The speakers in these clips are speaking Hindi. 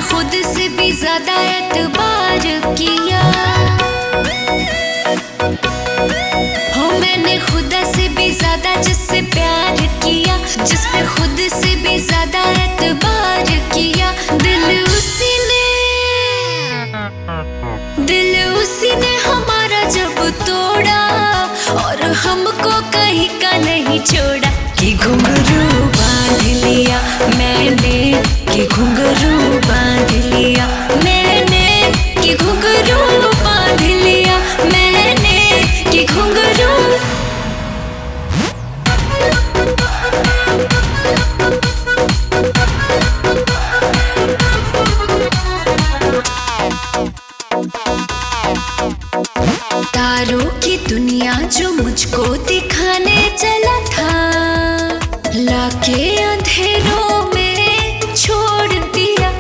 खुद से भी ज्यादा एतबार किया। हो मैंने खुदा से भी ज्यादा जिससे प्यार किया, जिस पे खुद से भी ज्यादा एतबार किया। दिल उसी ने हमारा जब तोड़ा, और हमको कहीं का नहीं छोड़ा। कि घुंघरू बांध लिया मैंने, कि घुंघरू बांध लिया मैंने, कि घुंघरू बांध लिया मैंने, कि घुंघरू। तारों की दुनिया जो मुझको दिखाने चला था, लाके अंधेरों में छोड़ दिया।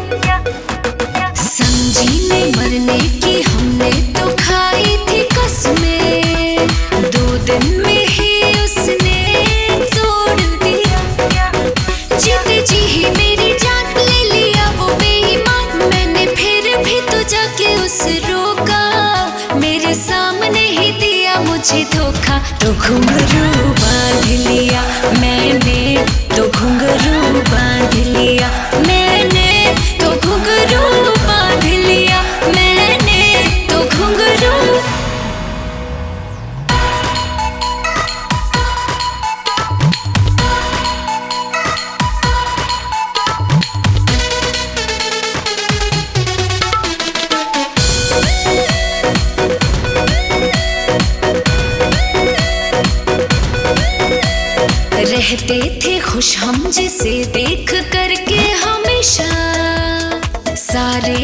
समझी नहीं मरने की हमने तो खाई थी कसमें, 2 दिन में ही उसने तोड़ दिया। जीते जी ही मेरी जान ले लिया वो बेईमान, मैंने फिर भी तो जाके उस रोका, मेरे सामने ही दिया मुझे धोखा। तो घुंघरू बांध लिया मैंने, तो घुंघरू बांध लिया मैंने, तो घुंघरू बांध लिया मैंने, तो घुंघरू। रहते थे खुश हम जिसे देख करके हमेशा, सारे